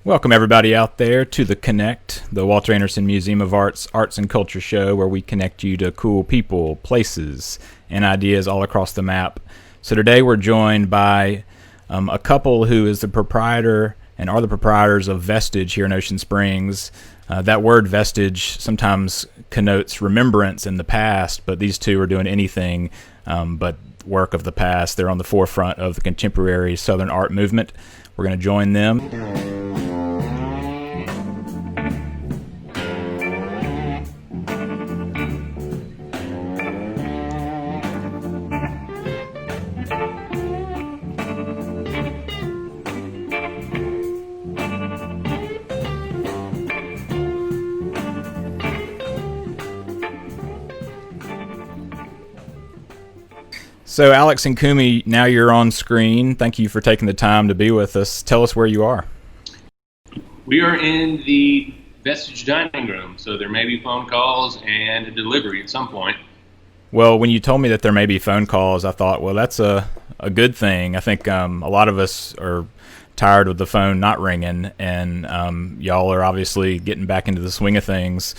Welcome everybody out there to the Connect, the Walter Anderson Museum of Arts and Culture show, where we connect you to cool people, places, and ideas all across the map. So today we're joined by a couple who is the proprietor and are the proprietors of Vestige here in Ocean Springs. That word vestige sometimes connotes remembrance in the past, but these two are doing anything but work of the past. They're on the forefront of the contemporary Southern art movement. We're going to join them. So Alex and Kumi, now you're on screen. Thank you for taking the time to be with us. Tell us where you are. We are in the Vestige dining room, so there may be phone calls and a delivery at some point. Well, when you told me that there may be phone calls, I thought, well, that's a good thing. I think a lot of us are tired of the phone not ringing, and y'all are obviously getting back into the swing of things.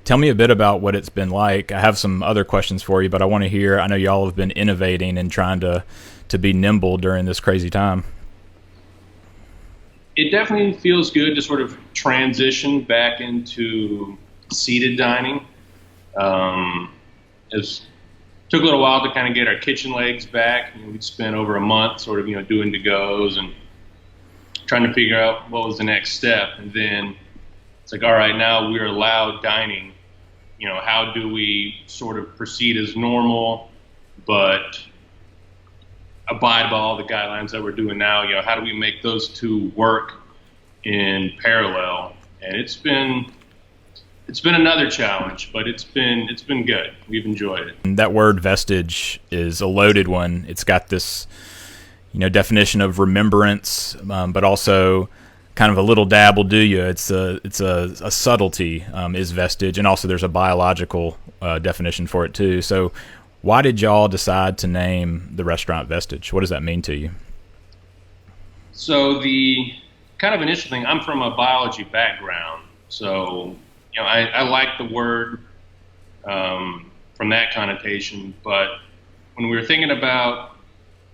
Tell me a bit about what it's been like. I have some other questions for you, but I want to hear, I know y'all have been innovating and trying to be nimble during this crazy time. It definitely feels good to sort of transition back into seated dining. It took a little while to kind of get our kitchen legs back. We'd spent over a month sort of, doing to-goes and trying to figure out what was the next step. And then it's like, all right, now we're allowed dining. How do we sort of proceed as normal, but abide by all the guidelines that we're doing now? How do we make those two work in parallel? And it's been another challenge, but it's been good. We've enjoyed it. And that word vestige is a loaded one. It's got this, definition of remembrance, but also kind of a little dab will do you. It's a subtlety is vestige, and also there's a biological definition for it too. So why did y'all decide to name the restaurant Vestige? What does that mean to you? So the kind of initial thing, I'm from a biology background, so I like the word from that connotation, but when we were thinking about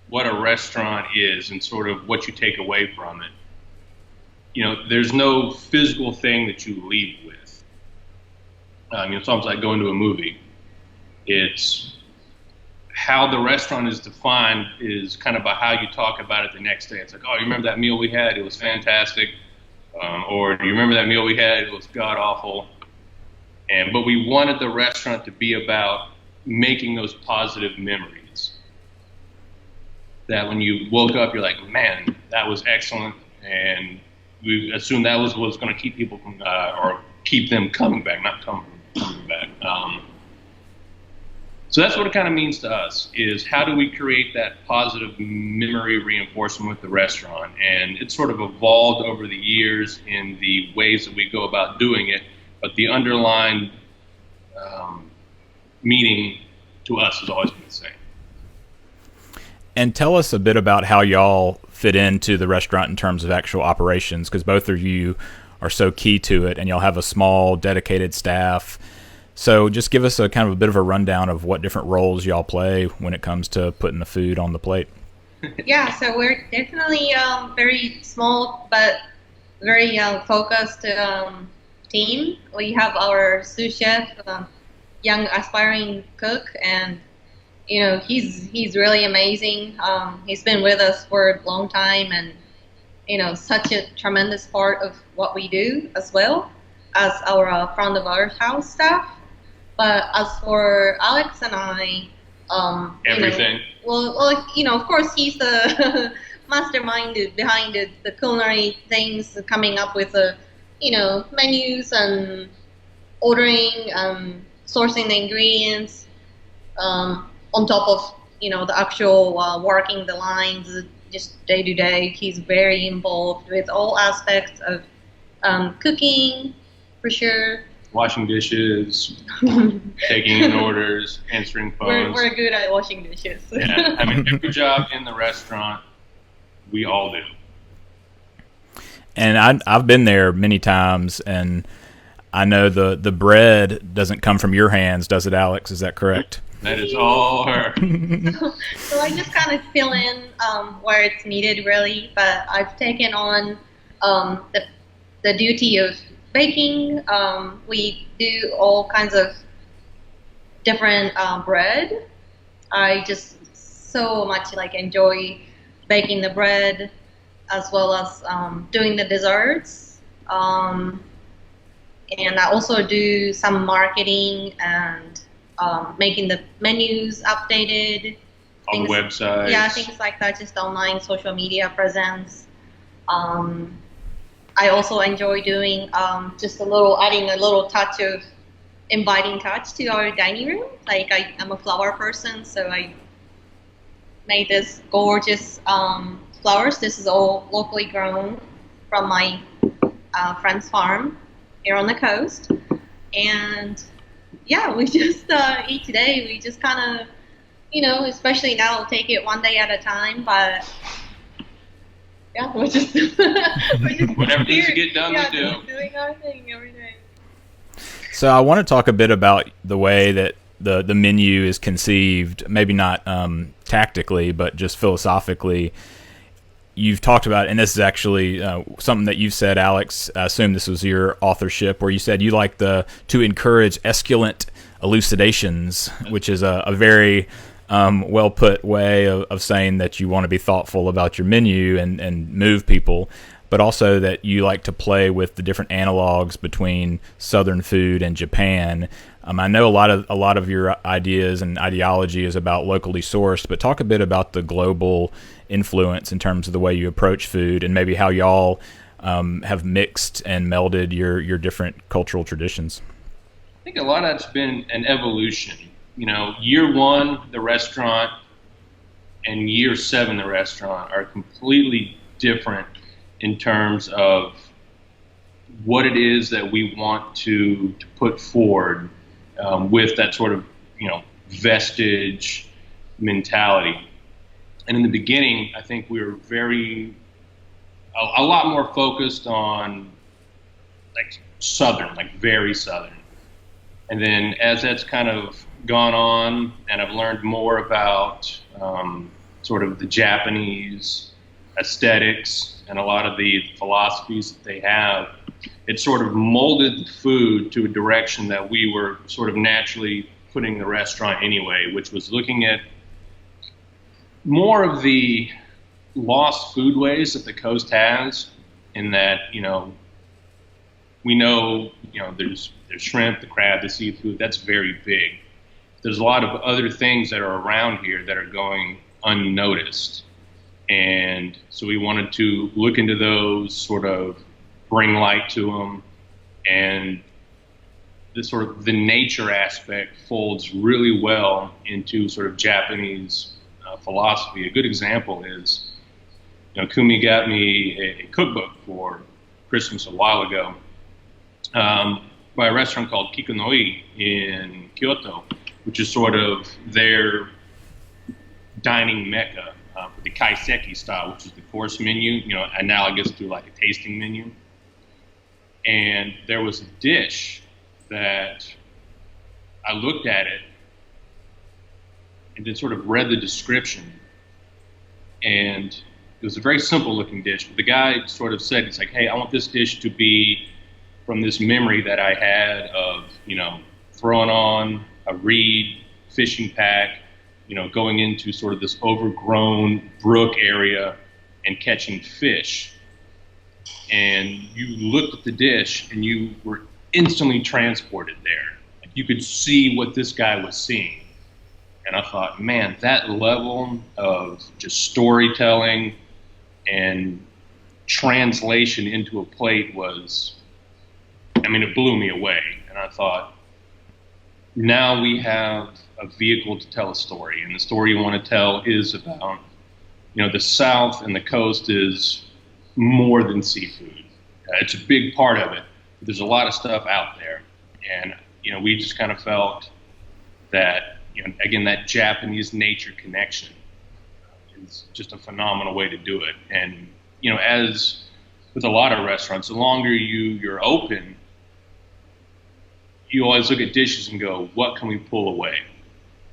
what a restaurant is and sort of what you take away from it, there's no physical thing that you leave with. It's almost like going to a movie. It's how the restaurant is defined is kind of by how you talk about it the next day. It's like, oh, you remember that meal we had? It was fantastic. Or do you remember that meal we had? It was god-awful. But we wanted the restaurant to be about making those positive memories. That when you woke up, you're like, man, that was excellent. And we assumed that was what's going to keep people from, or keep them coming back, not coming back. So that's what it kind of means to us, is how do we create that positive memory reinforcement with the restaurant? And it's sort of evolved over the years in the ways that we go about doing it, but the underlying meaning to us has always been the same. And tell us a bit about how y'all fit into the restaurant in terms of actual operations, because both of you are so key to it, and y'all have a small, dedicated staff. So just give us a kind of a bit of a rundown of what different roles y'all play when it comes to putting the food on the plate. Yeah, so we're definitely very small but very focused team. We have our sous chef, young aspiring cook, and he's really amazing. He's been with us for a long time, and such a tremendous part of what we do, as well as our front of our house staff. But as for Alex and I, everything. Of course, he's the mastermind behind the culinary things, coming up with the menus and ordering, sourcing the ingredients. On top of the actual working the lines, just day to day, he's very involved with all aspects of cooking, for sure. Washing dishes, taking in orders, answering phones. We're good at washing dishes. Yeah, every job in the restaurant, we all do. And I've been there many times, and I know the bread doesn't come from your hands, does it, Alex? Is that correct? That is all her. So I just kind of fill in where it's needed, really. But I've taken on the duty of baking. We do all kinds of different bread. I just so much enjoy baking the bread, as well as doing the desserts. And I also do some marketing and making the menus updated. On the website. Yeah, things like that, just online social media presence. I also enjoy doing adding a little touch of inviting touch to our dining room. I'm a flower person, so I made this gorgeous flowers. This is all locally grown from my friend's farm here on the coast. And yeah, we just each day, we just kind of, especially now, we'll take it one day at a time, but yeah, we're just whatever needs to get done, we do. Just doing our thing every day. So I want to talk a bit about the way that the menu is conceived, maybe not tactically, but just philosophically. You've talked about, and this is actually something that you've said, Alex, I assume this was your authorship, where you said you like to encourage esculent elucidations, which is a very well put way of saying that you want to be thoughtful about your menu and move people, but also that you like to play with the different analogs between Southern food and Japan. I know a lot of your ideas and ideology is about locally sourced, but talk a bit about the global influence in terms of the way you approach food, and maybe how y'all have mixed and melded your different cultural traditions. I think a lot of that's been an evolution. Year one, the restaurant, and year 7, the restaurant, are completely different in terms of what it is that we want to put forward with that sort of, vestige mentality. And in the beginning, I think we were a lot more focused on Southern, very Southern. And then as that's kind of gone on, and I've learned more about sort of the Japanese aesthetics and a lot of the philosophies that they have, it sort of molded the food to a direction that we were sort of naturally putting the restaurant anyway, which was looking at more of the lost foodways that the coast has, in that, we know, there's shrimp, the crab, the seafood, that's very big. There's a lot of other things that are around here that are going unnoticed. And so we wanted to look into those, sort of bring light to them, and this sort of the nature aspect folds really well into sort of Japanese philosophy. A good example is, Kumi got me a cookbook for Christmas a while ago by a restaurant called Kikonoi in Kyoto, which is sort of their dining mecca for the kaiseki style, which is the course menu, analogous to a tasting menu. And there was a dish that I looked at it and then sort of read the description, and it was a very simple looking dish, but the guy sort of said, it's hey, I want this dish to be from this memory that I had of, throwing on a reed fishing pack, going into sort of this overgrown brook area and catching fish. And you looked at the dish and you were instantly transported there. You could see what this guy was seeing. And I thought, man, that level of just storytelling and translation into a plate was, it blew me away. And I thought, now we have a vehicle to tell a story. And the story you want to tell is about, the South and the coast is more than seafood. It's a big part of it. But there's a lot of stuff out there. And, we just kind of felt that, again, that Japanese nature connection is just a phenomenal way to do it. And, as with a lot of restaurants, the longer you're open, you always look at dishes and go, what can we pull away?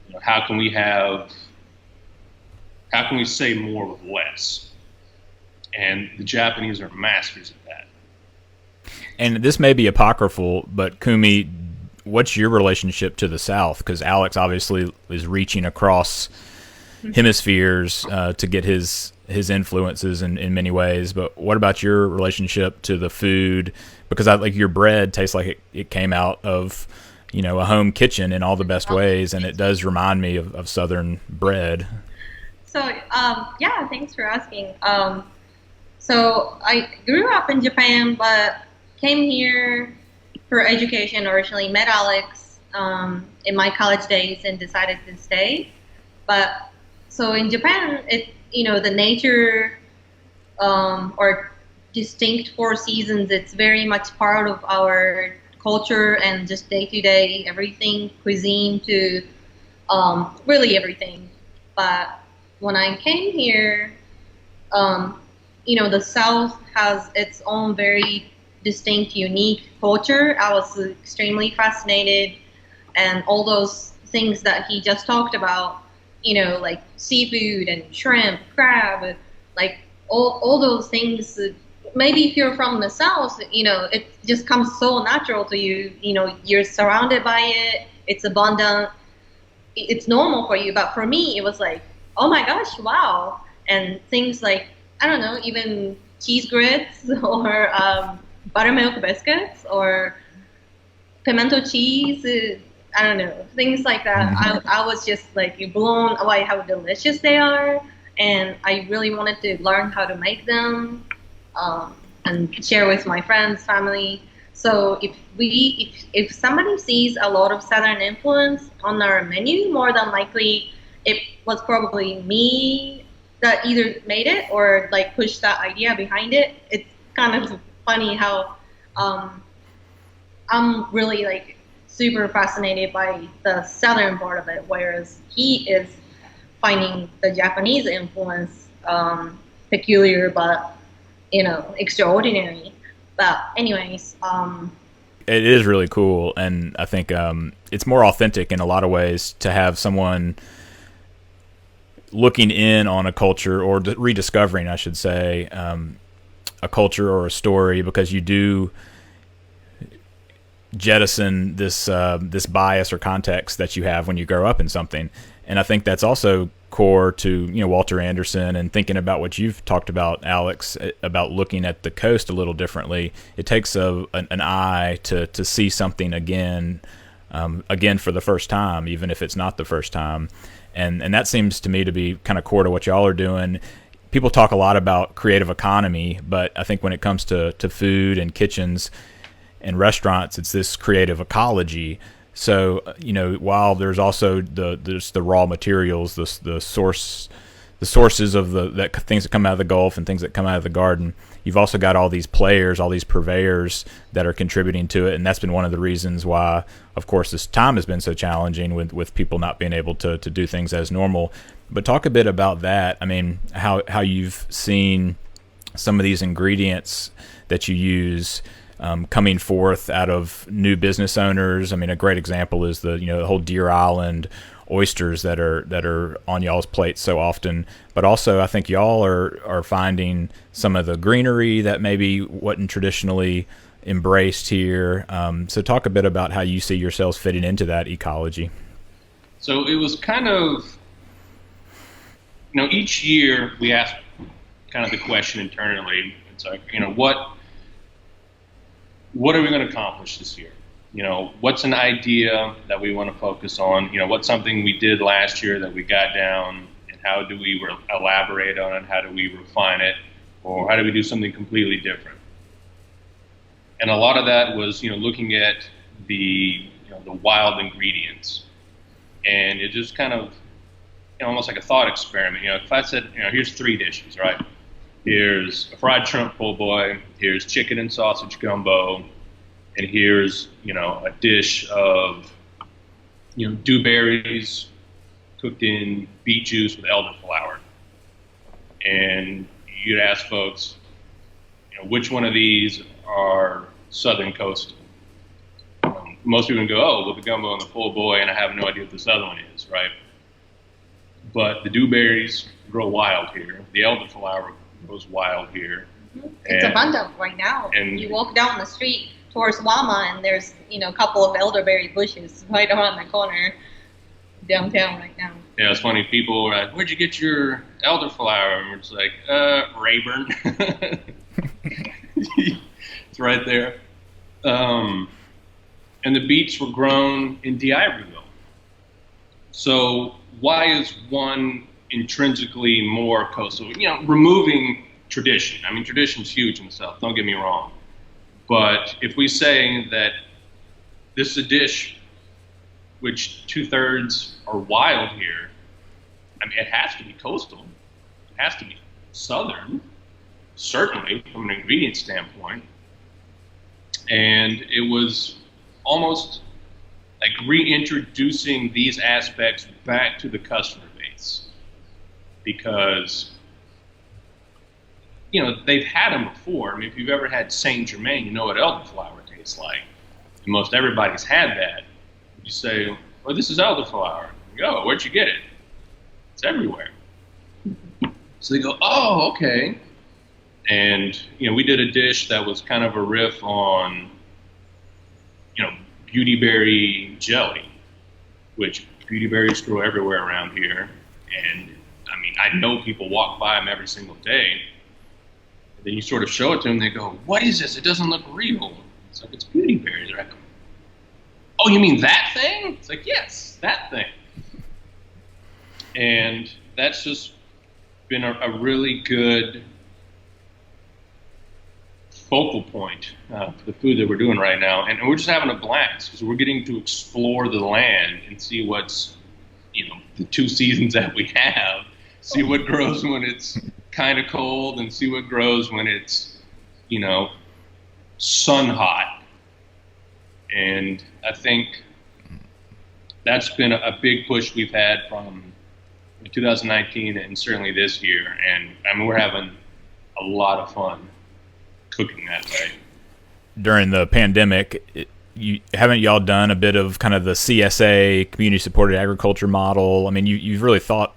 You know, how can we say more with less? And the Japanese are masters of that. And this may be apocryphal, but Kumi, what's your relationship to the South? Because Alex obviously is reaching across hemispheres to get his influences in many ways. But what about your relationship to the food? Because like your bread tastes like it came out of, you know, a home kitchen in all the best ways, and it does remind me of Southern bread. So yeah, thanks for asking. So I grew up in Japan, but came here for education originally. Met Alex in my college days and decided to stay. But so in Japan, the nature or distinct 4 seasons, it's very much part of our culture and just day-to-day everything, cuisine to really everything. But when I came here, the South has its own very distinct, unique culture. I was extremely fascinated, and all those things that he just talked about, like seafood and shrimp, crab, like all those things. Maybe if you're from the South, it just comes so natural to you. You're surrounded by it. It's abundant. It's normal for you. But for me, it was like, oh my gosh, wow. And things like, I don't know, even cheese grits or buttermilk biscuits or pimento cheese. I don't know, things like that. I was just like blown away how delicious they are. And I really wanted to learn how to make them and share with my friends, family. So if somebody sees a lot of Southern influence on our menu, more than likely it was probably me that either made it or like pushed that idea behind it. It's kind of funny how I'm really like super fascinated by the Southern part of it, whereas he is finding the Japanese influence peculiar but extraordinary. But anyways, it is really cool, and I think it's more authentic in a lot of ways to have someone looking in on a culture, or rediscovering, I should say, a culture or a story, because you do jettison this bias or context that you have when you grow up in something. And I think that's also core to Walter Anderson, and thinking about what you've talked about, Alex, about looking at the coast a little differently. It takes an eye to see something again for the first time, even if it's not the first time. And that seems to me to be kind of core to what y'all are doing. People talk a lot about creative economy, but I think when it comes to food and kitchens and restaurants, it's this creative ecology. So while there's also the raw materials, the sources of the things that come out of the Gulf and things that come out of the garden, you've also got all these players, all these purveyors that are contributing to it, and that's been one of the reasons why, of course, this time has been so challenging with people not being able to do things as normal. But talk a bit about that. I mean, how you've seen some of these ingredients that you use coming forth out of new business owners. I mean, a great example is the whole Deer Island oysters that are on y'all's plate so often. But also, I think y'all are finding some of the greenery that maybe wasn't traditionally embraced here. So talk a bit about how you see yourselves fitting into that ecology. So it was kind of, each year we ask kind of the question internally. It's like, what are we going to accomplish this year? What's an idea that we want to focus on? What's something we did last year that we got down, and how do we elaborate on it? How do we refine it? Or how do we do something completely different? And a lot of that was, looking at the wild ingredients. And it just kind of, almost like a thought experiment. If I said, here's 3 dishes, right? Here's a fried shrimp po' boy, here's chicken and sausage gumbo, and here's, a dish of, dewberries cooked in beet juice with elderflower. And you'd ask folks, which one of these are southern coastal? Most people go, oh, well, the gumbo and the po' boy, and I have no idea what this other one is, right? But the dewberries grow wild here. The elderflower grows wild here. It's abundant right now. And you walk down the street towards WAMA, and there's a couple of elderberry bushes right around the corner downtown right now. Yeah, it's funny. People are like, "Where'd you get your elderflower?" And it's like, Rayburn. It's right there. And the beets were grown in D'Iberville. So why is one intrinsically more coastal? Removing tradition. I mean, tradition's huge in the South, don't get me wrong. But if we say that this is a dish which 2/3 are wild here, I mean, it has to be coastal. It has to be southern, certainly from an ingredient standpoint. And it was almost like reintroducing these aspects back to the customer base, because they've had them before. I mean, if you've ever had Saint Germain, you know what elderflower tastes like. And most everybody's had that. You say, well, this is elderflower. You go, where'd you get it? It's everywhere. So they go, oh, okay. And, we did a dish that was kind of a riff on, beautyberry jelly, which beautyberries grow everywhere around here. And, I mean, I know people walk by them every single day. And then you sort of show it to them, they go, what is this? It doesn't look real. It's like, it's beautyberries. They're like, oh, you mean that thing? It's like, yes, that thing. And that's just been a really good focal point for the food that we're doing right now. And we're just having a blast because we're getting to explore the land and see what's, the 2 seasons that we have, see what grows when it's kind of cold and see what grows when it's, sun hot. And I think that's been a big push we've had from 2019 and certainly this year. And I mean, we're having a lot of fun cooking that way. During the pandemic, haven't y'all done a bit of kind of the CSA, community supported agriculture model? I mean, you've really thought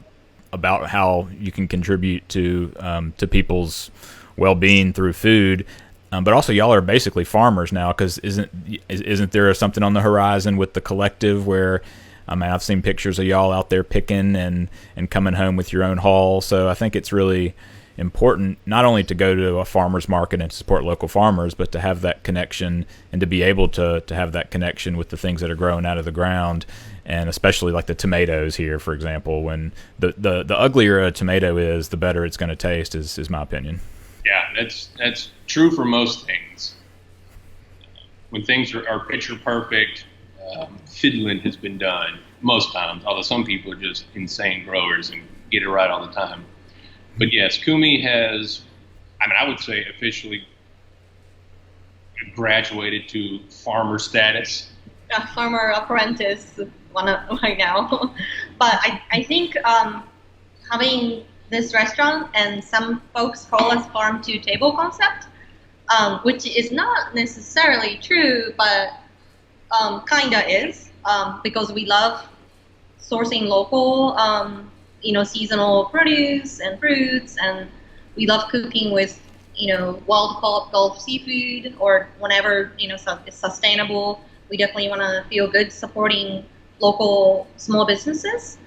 about how you can contribute to people's well-being through food. But also, y'all are basically farmers now, because isn't there something on the horizon with the collective where, I mean, I've seen pictures of y'all out there picking and coming home with your own haul. So I think it's really important not only to go to a farmer's market and support local farmers, but to have that connection and to be able to have that connection with the things that are growing out of the ground. And especially like the tomatoes here, for example, when the uglier a tomato is, the better it's going to taste, is my opinion. Yeah, that's true for most things. When things are picture perfect, fiddling has been done most times, although some people are just insane growers and get it right all the time. But yes, Kumi has, I would say officially graduated to farmer status. Farmer apprentice right now. But I think having this restaurant, and some folks call us farm to table concept, which is not necessarily true, but kinda is, because we love sourcing local, seasonal produce and fruits, and we love cooking with, wild caught Gulf seafood, or whenever, it's sustainable. We definitely want to feel good supporting local small businesses.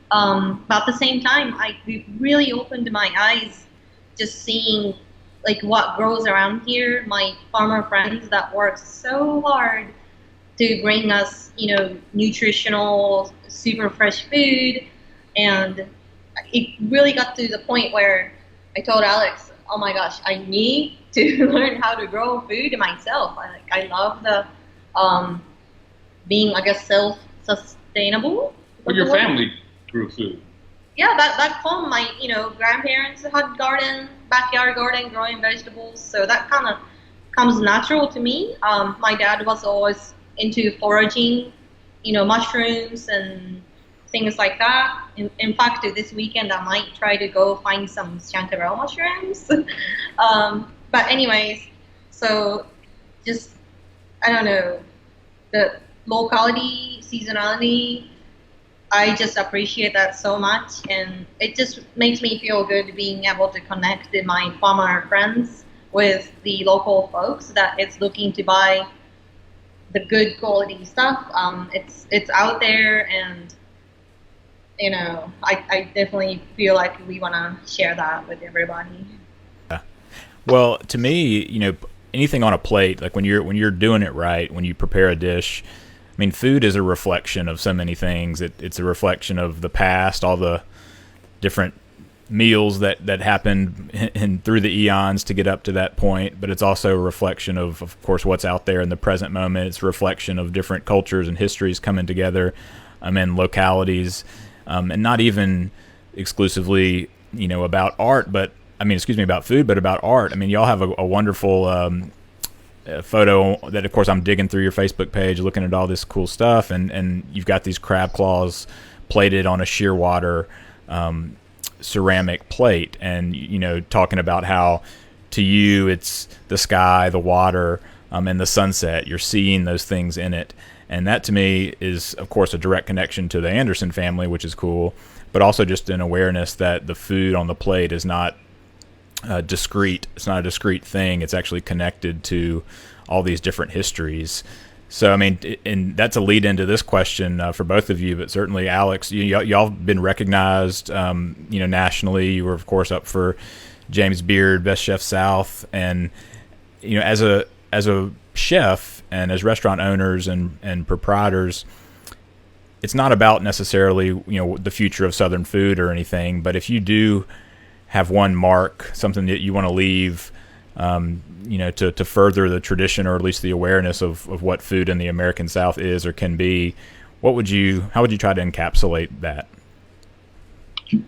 But at the same time, we really opened my eyes just seeing like what grows around here. My farmer friends that work so hard to bring us, nutritional, super fresh food. And it really got to the point where I told Alex, oh my gosh, I need to learn how to grow food myself. I love the being, I guess, self-sustainable. Well, your family grew food. Yeah, back home, my grandparents had backyard garden, growing vegetables, so that kind of comes natural to me. My dad was always into foraging, mushrooms and things like that. In fact, this weekend I might try to go find some chanterelle mushrooms. But anyways, so just, I don't know, the locality, seasonality, I just appreciate that so much, and it just makes me feel good being able to connect with my farmer friends with the local folks that is looking to buy the good quality stuff. It's out there, and I definitely feel like we want to share that with everybody. Well, to me, anything on a plate, like when you're doing it right, when you prepare a dish, I mean, food is a reflection of so many things. It's a reflection of the past, all the different meals that happened in through the eons to get up to that point. But it's also a reflection of course, what's out there in the present moment. It's a reflection of different cultures and histories coming together, and localities, and not even exclusively, about art, but about food, but about art. I mean, y'all have a wonderful photo that, of course, I'm digging through your Facebook page, looking at all this cool stuff, and you've got these crab claws plated on a shearwater ceramic plate, and talking about how to you it's the sky, the water, and the sunset. You're seeing those things in it, and that to me is, of course, a direct connection to the Anderson family, which is cool, but also just an awareness that the food on the plate is not discrete. It's not a discrete thing. It's actually connected to all these different histories. So, I mean, and that's a lead into this question for both of you, but certainly Alex, y'all been recognized, nationally. You were, of course, up for James Beard Best Chef South, and as a chef and as restaurant owners and proprietors, it's not about necessarily the future of Southern food or anything, but if you do have one mark, something that you want to leave, to further the tradition, or at least the awareness of what food in the American South is or can be, how would you try to encapsulate that? And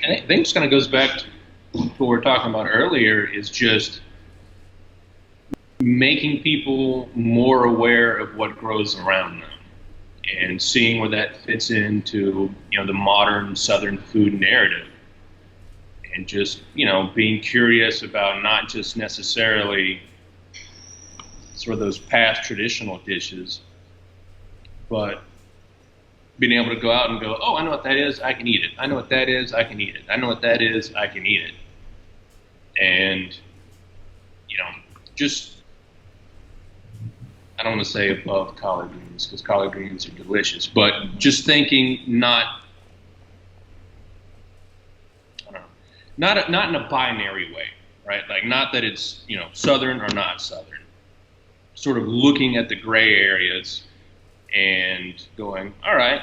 I think this kind of goes back to what we were talking about earlier, is just making people more aware of what grows around them and seeing where that fits into, the modern Southern food narrative. And just, being curious about not just necessarily sort of those past traditional dishes, but being able to go out and go, oh, I know what that is, I can eat it. I know what that is, I can eat it. I know what that is, I can eat it. And, just, I don't want to say above collard greens, because collard greens are delicious, but just thinking not in a binary way, right? Like, not that it's, Southern or not Southern. Sort of looking at the gray areas and going, all right,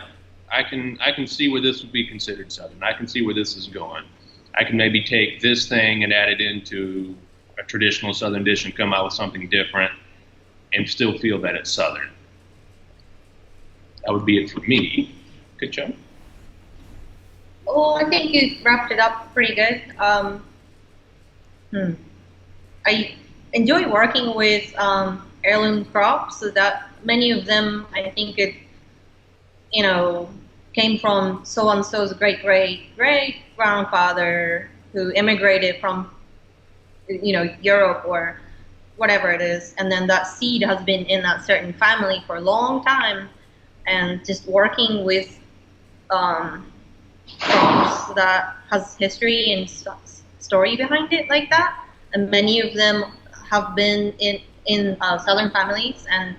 I can see where this would be considered Southern. I can see where this is going. I can maybe take this thing and add it into a traditional Southern dish and come out with something different and still feel that it's Southern. That would be it for me. Good job. Well, I think you wrapped it up pretty good. I enjoy working with heirloom crops, so that many of them, I think came from so-and-so's great-great-great-grandfather who immigrated from, Europe or whatever it is, and then that seed has been in that certain family for a long time, and just working with crops that has history and story behind it like that, and many of them have been in Southern families, and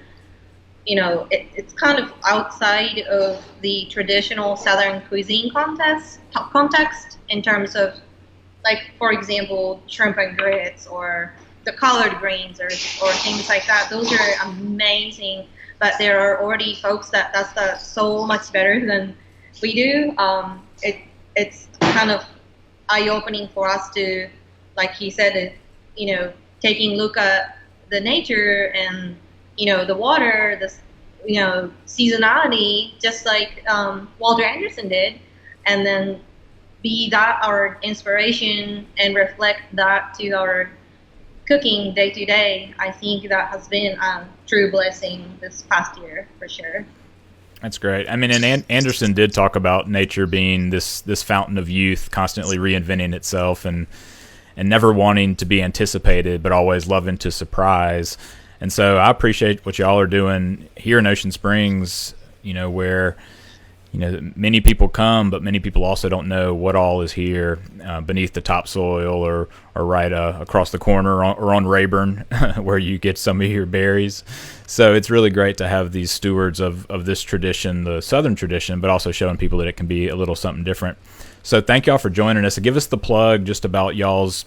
it's kind of outside of the traditional Southern cuisine context in terms of, like, for example, shrimp and grits or the collard greens or things like that. Those are amazing, but there are already folks that does that so much better than we do. It's kind of eye-opening for us to, like he said, taking a look at the nature and, the water, the, seasonality, just like Walter Anderson did, and then be that our inspiration and reflect that to our cooking day to day. I think that has been a true blessing this past year, for sure. That's great. I mean, and Anderson did talk about nature being this fountain of youth, constantly reinventing itself, and and never wanting to be anticipated, but always loving to surprise. And so I appreciate what y'all are doing here in Ocean Springs, where many people come, but many people also don't know what all is here beneath the topsoil, or right across the corner, or on Rayburn, where you get some of your berries. So it's really great to have these stewards of this tradition, the Southern tradition, but also showing people that it can be a little something different. So thank y'all for joining us. Give us the plug just about y'all's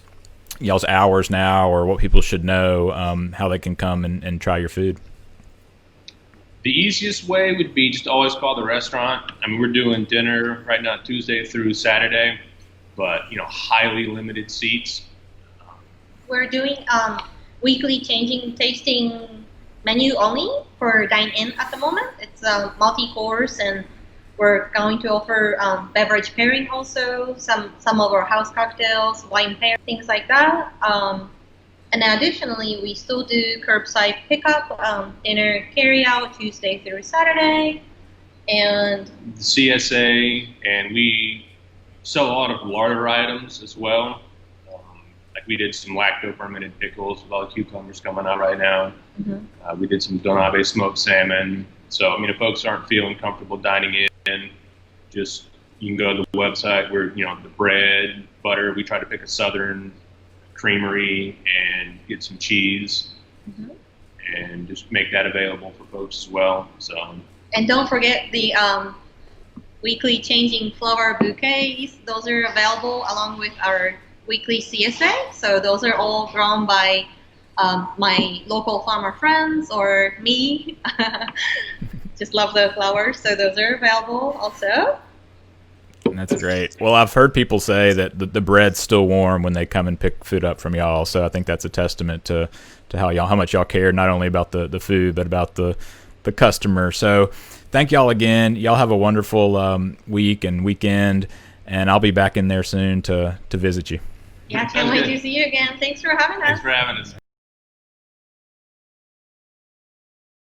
hours now, or what people should know, how they can come and try your food. The easiest way would be just always call the restaurant. I mean, we're doing dinner right now Tuesday through Saturday, but highly limited seats. We're doing weekly changing tasting menu only for dine-in at the moment. It's multi-course, and we're going to offer beverage pairing also, some of our house cocktails, wine pair, things like that. And additionally, we still do curbside pickup, dinner carry-out Tuesday through Saturday, and the CSA, and we sell a lot of larder items as well. Like we did some lacto-fermented pickles with all the cucumbers coming out right now. Mm-hmm. We did some donabe smoked salmon. So, if folks aren't feeling comfortable dining in, just you can go to the website where, the bread, butter, we try to pick a Southern creamery and get some cheese, mm-hmm. and just make that available for folks as well. So, and don't forget the weekly changing flower bouquets. Those are available along with our weekly CSA. So those are all grown by my local farmer friends or me. Just love the flowers, so those are available also. That's great. Well, I've heard people say that the bread's still warm when they come and pick food up from y'all. So I think that's a testament to how much y'all care, not only about the food, but about the customer. So thank y'all again. Y'all have a wonderful week and weekend, and I'll be back in there soon to visit you. Yeah, can't wait to see you again. Thanks for having us. Thanks for having us.